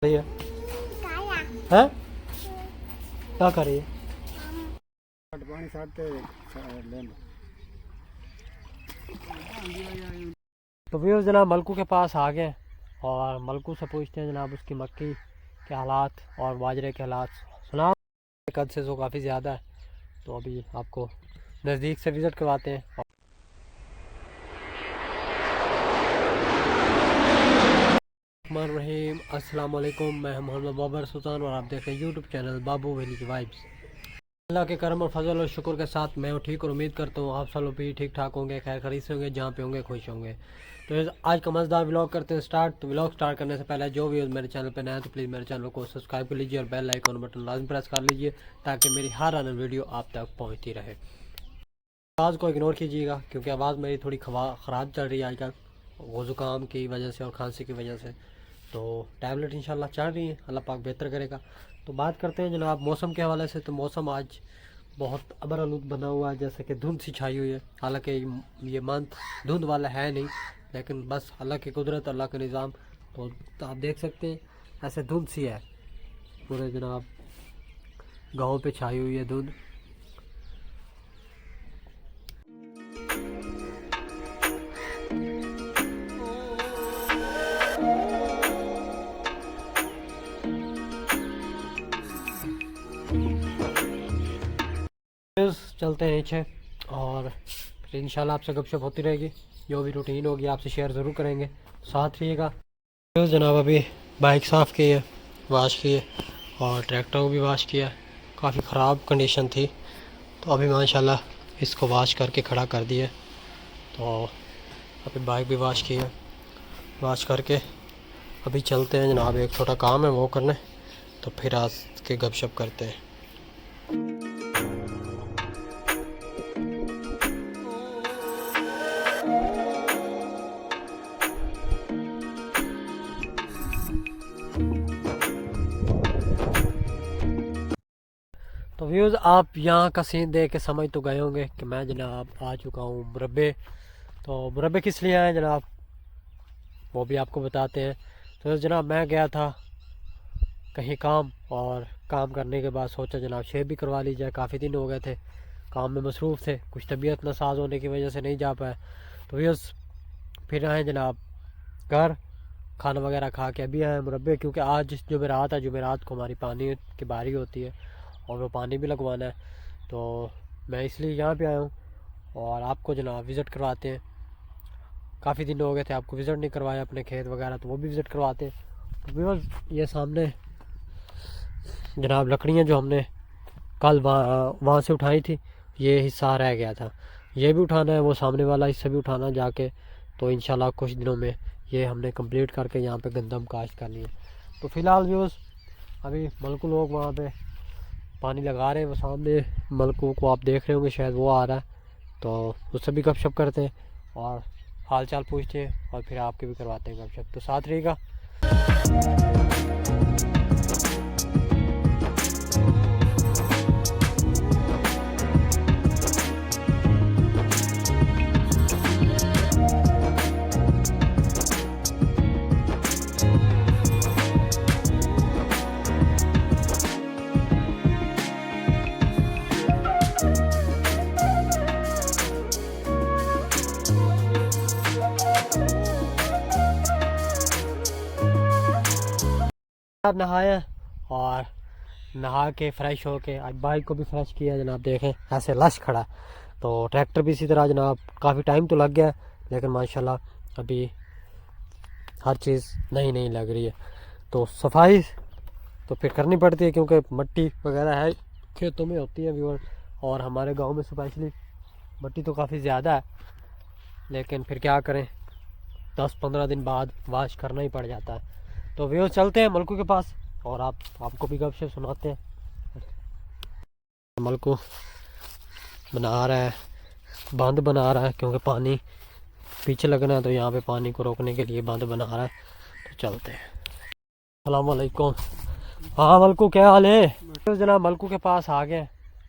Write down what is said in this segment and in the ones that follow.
है हैं? क्या कर रही है? पानी साटते लें। तो व्यूअर्स जनाब मलकू के पास आ गए और मलकू से पूछते हैं जनाब उसकी मक्की के हालात और बाजरे के हालात। सुना कद से तो काफ़ी ज़्यादा है, तो अभी आपको नज़दीक से विज़िट करवाते हैं। रहीम अस्सलाम वालेकुम, मैं मोहम्मद बाबर सुल्तान और आप देख रहे हैं यूट्यूब चैनल बाबू वैली की वाइब्स। अल्लाह के करम और फजल और शुक्र के साथ मैं ठीक और उम्मीद करता हूँ आप सब लोग भी ठीक ठाक होंगे, खैर खरीद से होंगे, जहाँ पे होंगे खुश होंगे। तो आज का मज़ेदार व्लॉग करते हैं स्टार्ट। तो व्लॉग स्टार्ट करने से पहले जो भी मेरे चैनल पर नया है तो प्लीज़ मेरे चैनल को सब्सक्राइब कर लीजिए और बेल आइकन बटन लाजमी प्रेस कर लीजिए ताकि मेरी हर आने वीडियो आप तक पहुँचती रहे। आवाज़ को इग्नोर कीजिएगा क्योंकि आवाज़ मेरी थोड़ी ख़राब चल रही है आजकल, वो ज़ुकाम की वजह से और खांसी की वजह से। तो टैबलेट इंशाल्लाह चल रही है, अल्लाह पाक बेहतर करेगा। तो बात करते हैं जनाब मौसम के हवाले से। तो मौसम आज बहुत अबर आलूद बना हुआ है, जैसे कि धुंध सी छाई हुई है। हालांकि ये मंथ धुंध वाला है नहीं, लेकिन बस अल्लाह की कुदरत, अल्लाह का निज़ाम। तो आप देख सकते हैं ऐसे धुंध सी है पूरे जनाब गाँव पे छाई हुई है धुंध। चलते हैं नीचे और फिर इंशाल्लाह आपसे गपशप होती रहेगी, जो भी रूटीन होगी आपसे शेयर ज़रूर करेंगे, साथ रहिएगा। जनाब अभी बाइक साफ़ की है, वाश की है और ट्रैक्टर को भी वाश किया। काफ़ी ख़राब कंडीशन थी तो अभी माशाल्लाह इसको वाश करके खड़ा कर दिया। तो अभी बाइक भी वाश की है, वाश करके अभी चलते हैं जनाब, एक छोटा काम है वो करने, तो फिर आज के गपशप करते हैं। तो व्यूज़ आप यहाँ का सीन देख के समझ तो गए होंगे कि मैं जनाब आ चुका हूँ मुरब्बे। तो मुरब्बे किस लिए आए जनाब वो भी आपको बताते हैं। तो जनाब मैं गया था कहीं काम, और काम करने के बाद सोचा जनाब शेव भी करवा ली जाए, काफ़ी दिन हो गए थे काम में मसरूफ़ थे, कुछ तबीयत नासाज होने की वजह से नहीं जा पाए। तो व्यूज़ फिर आए जनाब घर, खाना वगैरह खा के अभी आए मुरब्बे, क्योंकि आज जुमेरात है, जुमेरात को हमारी पानी की बारी होती है और वो पानी भी लगवाना है। तो मैं इसलिए यहाँ पे आया हूँ और आपको जनाब विज़िट करवाते हैं। काफ़ी दिन हो गए थे आपको विज़िट नहीं करवाया अपने खेत वगैरह, तो वो भी विज़िट करवाते हैं। तो ये सामने जनाब लकड़ियाँ जो हमने कल वहाँ से उठाई थी, ये हिस्सा रह गया था, ये भी उठाना है, वो सामने वाला हिस्सा भी उठाना जाके। तो इंशाल्लाह कुछ दिनों में ये हमने कंप्लीट करके यहाँ पे गंदम काश्त करनी है। तो फ़िलहाल व्यूज़ अभी मलकू लोग वहाँ पे पानी लगा रहे हैं, वो सामने मलकू को आप देख रहे होंगे शायद, वो आ रहा है। तो उससे भी गपशप करते हैं और हाल चाल पूछते हैं और फिर आपके भी करवाते हैं गपशप, तो साथ रहिएगा। आप नहाया और नहा के फ्रेश होके आज बाइक को भी फ्रेश किया जनाब, देखें ऐसे लश खड़ा। तो ट्रैक्टर भी इसी तरह जनाब, काफ़ी टाइम तो लग गया लेकिन माशाल्लाह अभी हर चीज़ नई नई लग रही है। तो सफाई तो फिर करनी पड़ती है क्योंकि मट्टी वगैरह है खेतों में होती है व्यूअर, और हमारे गांव में स्पेशली मट्टी तो काफ़ी ज़्यादा है, लेकिन फिर क्या करें 10-15 दिन बाद वाश करना ही पड़ जाता है। तो व्यूअर चलते हैं मलकू के पास और आपको भी गपशप सुनाते हैं। मलकू बना रहा है, बांध बना रहा है क्योंकि पानी पीछे लगना है, तो यहाँ पे पानी को रोकने के लिए बांध बना रहा है। तो चलते हैं। अस्सलाम वालेकुम। हाँ मलकू क्या हाल है? तो जनाब मलकू के पास आ गए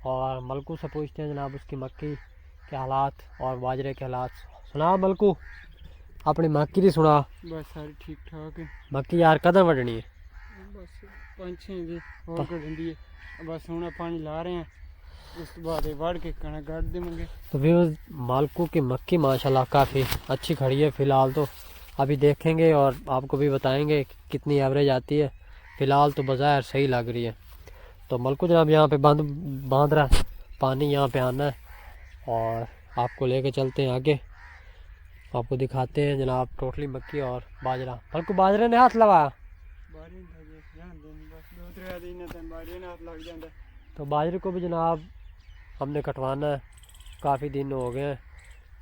और मलकू से पूछते हैं जनाब उसकी मक्की के हालात और बाजरे के हालात। सुना मलकू अपनी मक्की दी सुना। बस सारी ठीक ठाक है। मक्की यार कदम वढ़नी है? पंछी दी और को दिंदी है बस हुण पानी ला रहे हैं उस बाद वाड़ के कणक गाड़ देंगे। तो व्यूअर्स मालकू की मक्की माशाल्लाह काफ़ी अच्छी खड़ी है फ़िलहाल तो। अभी देखेंगे और आपको भी बताएंगे कि कितनी एवरेज आती है। फ़िलहाल तो बाज़ार सही लग रही है। तो मलकू जनाब यहाँ पे बांध रहा है, पानी यहाँ पे आना है और आपको लेके चलते हैं आगे, आपको दिखाते हैं जनाब टोटली मक्की और बाजरा। मलकू बाजरे ने हाथ लगाया तो बाजरे को भी जनाब हमने कटवाना है, काफ़ी दिन हो गए हैं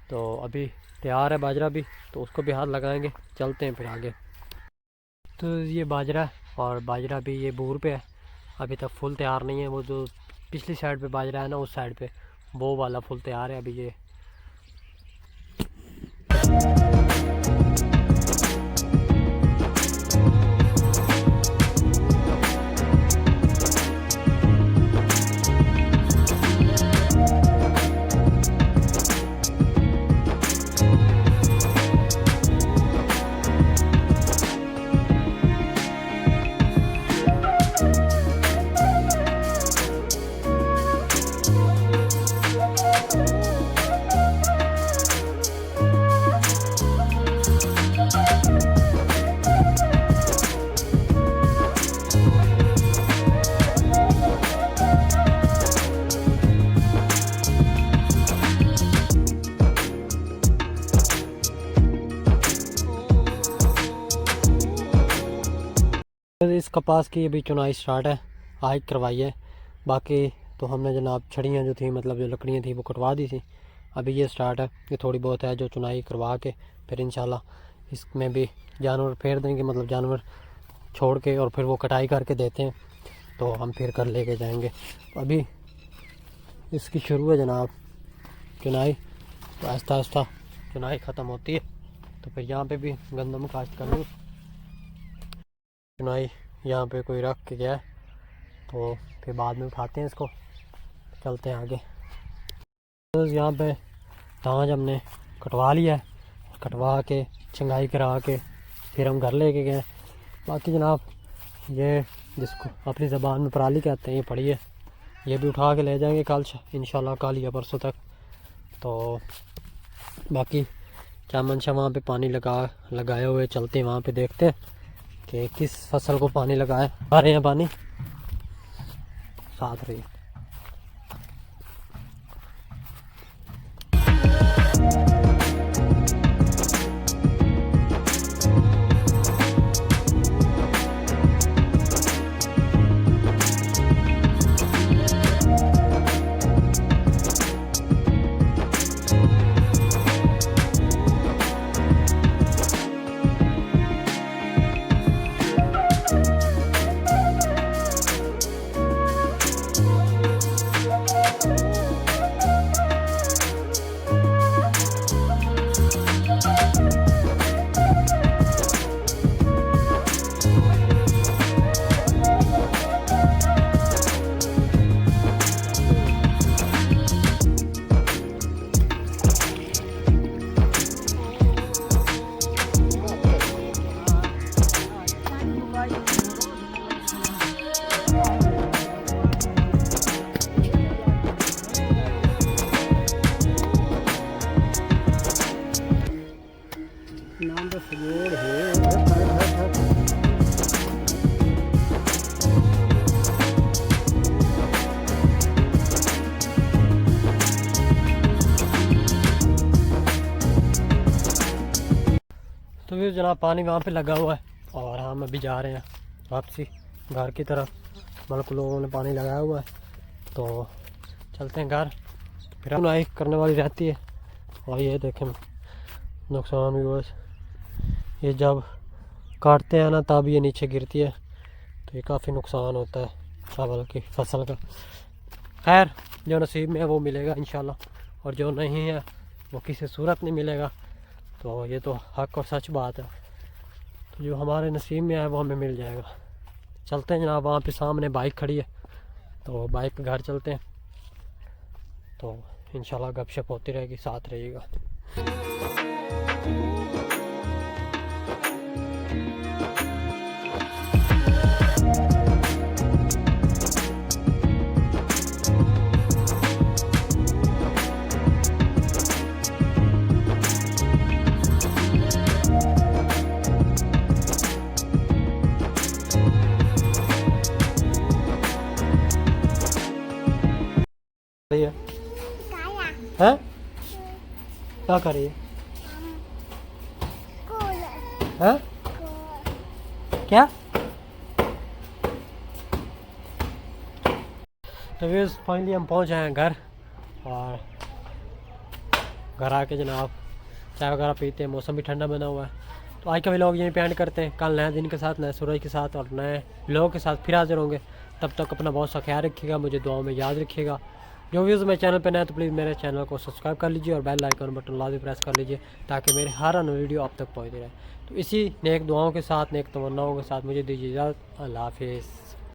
तो अभी तैयार है बाजरा भी, तो उसको भी हाथ लगाएंगे। चलते हैं फिर आगे। तो ये बाजरा और बाजरा भी ये बूर पे है, अभी तक फुल तैयार नहीं है। वो जो पिछली साइड पे बाजरा है ना, उस साइड पे वो वाला फुल तैयार है अभी ये। इस कपास की अभी चुनाई स्टार्ट है, आज करवाई है। बाकी तो हमने जनाब छड़ियाँ जो थी, मतलब जो लकड़ियाँ थी वो कटवा दी थी। अभी ये स्टार्ट है, ये थोड़ी बहुत है जो चुनाई करवा के फिर इंशाल्लाह इसमें भी जानवर फेर देंगे, मतलब जानवर छोड़ के और फिर वो कटाई करके देते हैं तो हम फिर कर लेके जाएंगे। अभी इसकी शुरू है जनाब चुनाई, तो आहिस्ता आहिस्ता चुनाई ख़त्म होती है तो फिर यहाँ पे भी गंदम काश्त करनी। चुनाई यहाँ पे कोई रख के गया है तो फिर बाद में उठाते हैं इसको, चलते हैं आगे। तो यहाँ पे ताज हमने कटवा लिया है, कटवा के छंगाई करा के फिर हम घर लेके गए। बाकी जनाब ये जिसको अपनी ज़बान में पराली कहते हैं ये पड़ी है, ये भी उठा के ले जाएंगे कल इंशाल्लाह, कल या परसों तक। तो बाकी चामन शाह वहाँ पे पानी लगाए हुए, चलते हैं वहाँ पे देखते हैं कि किस फसल को पानी लगाए। आ रहे हैं पानी साथ रही। नाम तो सजोड़ है। तो फिर जनाब पानी वहाँ पे लगा हुआ है और हम अभी जा रहे हैं वापसी घर की तरफ। मतलब लोगों ने पानी लगाया हुआ है तो चलते हैं घर। फिर चुनाई करने वाली रहती है और ये देखें नुकसान भी बस, ये जब काटते हैं ना तब ये नीचे गिरती है तो ये काफ़ी नुकसान होता है चावल की फसल का। खैर जो नसीब में है वो मिलेगा इंशाल्लाह, और जो नहीं है वो किसी सूरत नहीं मिलेगा। तो ये तो हक और सच बात है, तो जो हमारे नसीब में है वो हमें मिल जाएगा। चलते हैं जनाब, वहाँ पे सामने बाइक खड़ी है तो बाइक पे घर चलते हैं। तो इंशाल्लाह गपशप होती रहेगी, साथ रहिएगा। हैं? क्या कर रही है? हैं? क्या? तो व्यूज़ फाइनली हम पहुंच आए हैं घर, और घर आके जनाब चाय वगैरह पीते हैं, मौसम भी ठंडा बना हुआ है। तो आज का व्लॉग यहीं पे एंड करते हैं। कल नए दिन के साथ, नए सूरज के साथ और नए व्लॉग के साथ फिर हाजिर होंगे। तब तक अपना बहुत सा ख्याल रखिएगा, मुझे दुआओं में याद रखिएगा। जो व्यूज़ मेरे चैनल पर नए तो प्लीज़ मेरे चैनल को सब्सक्राइब कर लीजिए और बेल आइकन बटन लाजमी प्रेस कर लीजिए, ताकि मेरे हर आने वीडियो आप तक पहुँचती रहे। तो इसी नेक दुआओं के साथ, नेक तमन्नाओं के साथ मुझे दीजिए इजाज़त। अल्लाह हाफिज़।